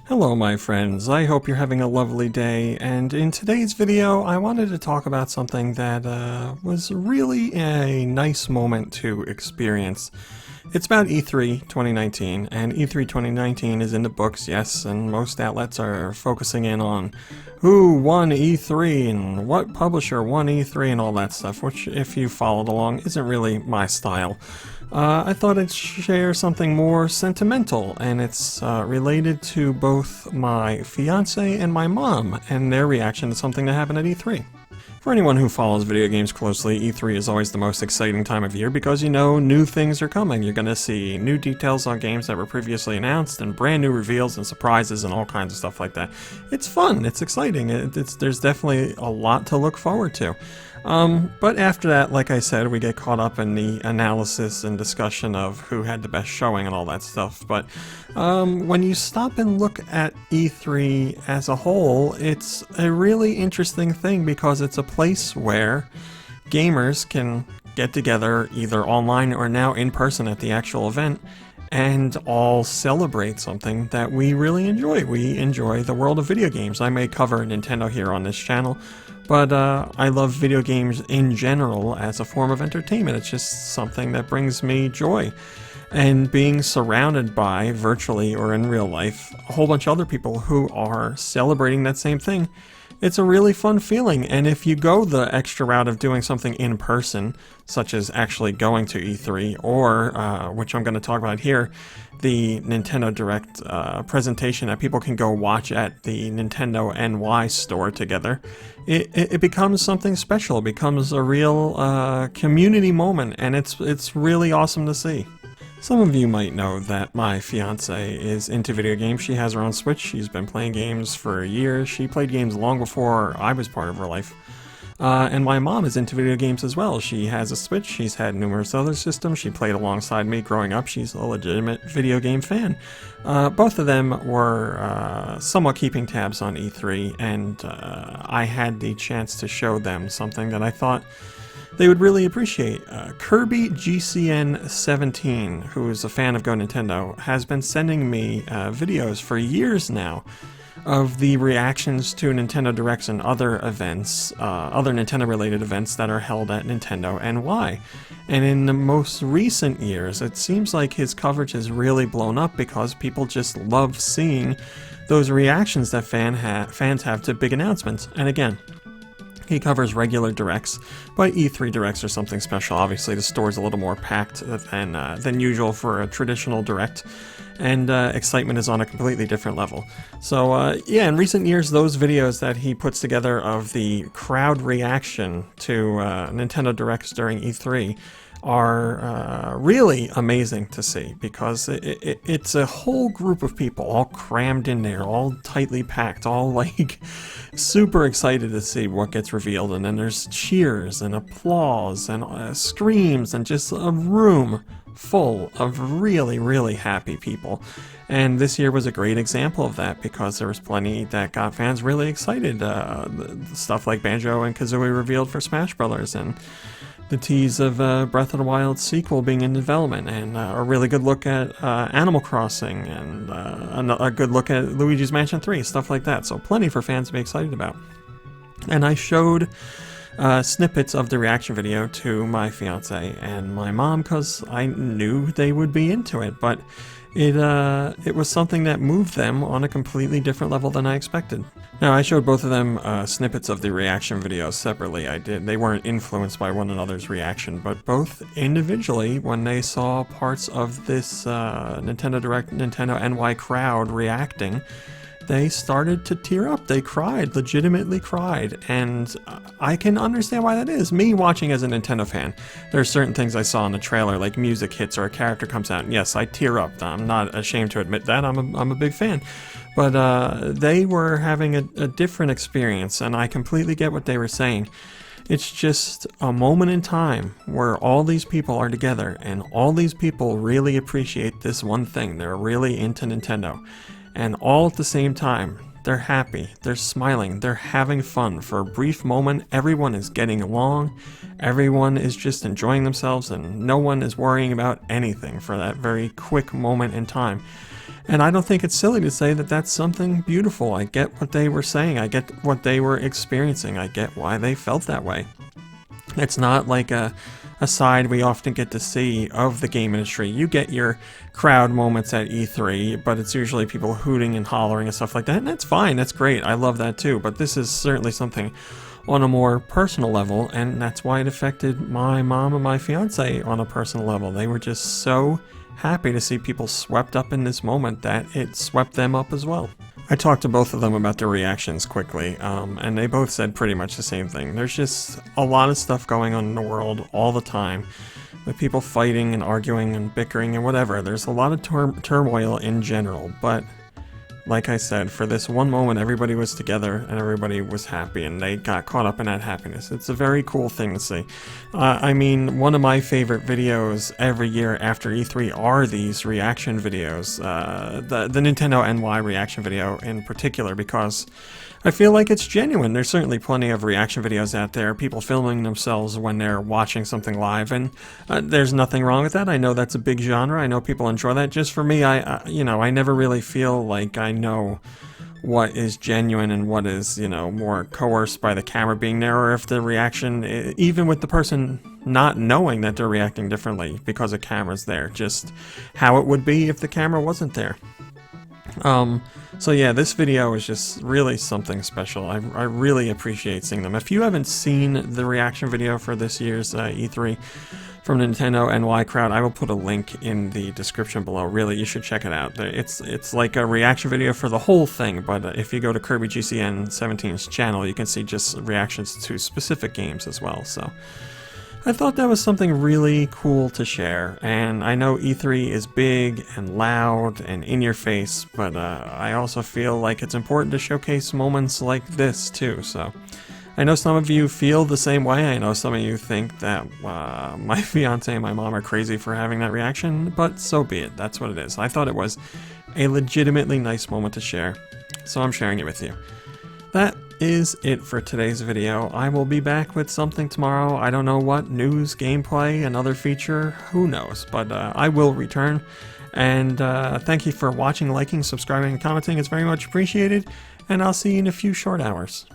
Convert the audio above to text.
Hello my friends, I hope you're having a lovely day, and in today's video I wanted to talk about something that was really a nice moment to experience. It's about E3 2019, and E3 2019 is in the books, yes, and most outlets are focusing in on who won E3 and what publisher won E3 and all that stuff, which, if you followed along, isn't really my style. I thought I'd share something more sentimental, and it's related to both my fiance and my mom and their reaction to something that happened at E3. For anyone who follows video games closely, E3 is always the most exciting time of year because you know new things are coming. You're going to see new details on games that were previously announced and brand new reveals and surprises and all kinds of stuff like that. It's fun, it's exciting, there's definitely a lot to look forward to. But after that, like I said, we get caught up in the analysis and discussion of who had the best showing and all that stuff. But when you stop and look at E3 as a whole, it's a really interesting thing because it's a place where gamers can get together either online or now in person at the actual event and all celebrate something that we really enjoy. We enjoy the world of video games. I may cover Nintendo here on this channel, but I love video games in general as a form of entertainment. It's just something that brings me joy. And being surrounded by, virtually or in real life, a whole bunch of other people who are celebrating that same thing, it's a really fun feeling. And if you go the extra route of doing something in person, such as actually going to E3, or, which I'm going to talk about here, the Nintendo Direct presentation that people can go watch at the Nintendo NY store together, it becomes something special. It becomes a real community moment, and it's really awesome to see. Some of you might know that my fiance is into video games. She has her own Switch. She's been playing games for years. She played games long before I was part of her life. And my mom is into video games as well. She has a Switch. She's had numerous other systems. She played alongside me growing up. She's a legitimate video game fan. Both of them were somewhat keeping tabs on E3, and I had the chance to show them something that I thought they would really appreciate. Kirby GCN17, who is a fan of Go Nintendo, has been sending me videos for years now of the reactions to Nintendo Directs and other events, other Nintendo-related events that are held at Nintendo NY. And in the most recent years, it seems like his coverage has really blown up because people just love seeing those reactions that fans have to big announcements. And again, he covers regular directs, but E3 directs are something special. Obviously, the store's a little more packed than usual for a traditional direct, and excitement is on a completely different level. So yeah, in recent years, those videos that he puts together of the crowd reaction to Nintendo Directs during E3 are really amazing to see, because it's a whole group of people all crammed in there, all tightly packed, all like super excited to see what gets revealed, and then there's cheers and applause and screams and just a room full of really happy people. And this year was a great example of that because there was plenty that got fans really excited. Stuff like Banjo and Kazooie revealed for Smash Brothers, and the tease of Breath of the Wild sequel being in development, and a really good look at Animal Crossing, and a good look at Luigi's Mansion 3, stuff like that. So plenty for fans to be excited about. And I showed snippets of the reaction video to my fiance and my mom because I knew they would be into it, but it was something that moved them on a completely different level than I expected. Now, I showed both of them snippets of the reaction videos separately. They weren't influenced by one another's reaction, but both individually, when they saw parts of this Nintendo Direct, Nintendo NY crowd reacting, they started to tear up. They cried, legitimately cried, and I can understand why that is. Me watching as a Nintendo fan, there are certain things I saw in the trailer, like music hits or a character comes out, and yes, I tear up. I'm not ashamed to admit that. I'm a big fan. But they were having a different experience, and I completely get what they were saying. It's just a moment in time where all these people are together, and all these people really appreciate this one thing. They're really into Nintendo. And all at the same time, They're happy, they're smiling, they're having fun. For a brief moment, everyone is getting along, everyone is just enjoying themselves, and no one is worrying about anything for that very quick moment in time. And I don't think it's silly to say that that's something beautiful. I get what they were saying, I get what they were experiencing, I get why they felt that way. It's not like a side we often get to see of the game industry. You get your crowd moments at E3, but it's usually people hooting and hollering and stuff like that, and that's fine, that's great, I love that too, but this is certainly something on a more personal level, and that's why it affected my mom and my fiance on a personal level. They were just so happy to see people swept up in this moment that it swept them up as well. I talked to both of them about their reactions quickly, and they both said pretty much the same thing. There's just a lot of stuff going on in the world all the time, with people fighting and arguing and bickering and whatever. There's a lot of turmoil in general, but like I said, for this one moment everybody was together and everybody was happy and they got caught up in that happiness. It's a very cool thing to see. I mean, one of my favorite videos every year after E3 are these reaction videos, the Nintendo NY reaction video in particular, because I feel like it's genuine. There's certainly plenty of reaction videos out there, people filming themselves when they're watching something live, and there's nothing wrong with that. I know that's a big genre. I know people enjoy that. Just for me, I never really feel like I know what is genuine and what is, more coerced by the camera being there, or if the reaction, even with the person not knowing that they're reacting differently because a camera's there, just how it would be if the camera wasn't there. So yeah, this video is just really something special. I really appreciate seeing them. If you haven't seen the reaction video for this year's E3 from Nintendo NY crowd, I will put a link in the description below. Really, you should check it out. It's like a reaction video for the whole thing, but if you go to Kirby GCN 17's channel, you can see just reactions to specific games as well. So I thought that was something really cool to share, and I know E3 is big and loud and in your face, but I also feel like it's important to showcase moments like this too. So I know some of you feel the same way. I know some of you think that my fiance and my mom are crazy for having that reaction, but so be it. That's what it is. I thought it was a legitimately nice moment to share, so I'm sharing it with you. That is it for today's video. I will be back with something tomorrow. I don't know what, news, gameplay, another feature, who knows, but I will return. And thank you for watching, liking, subscribing, and commenting. It's very much appreciated, and I'll see you in a few short hours.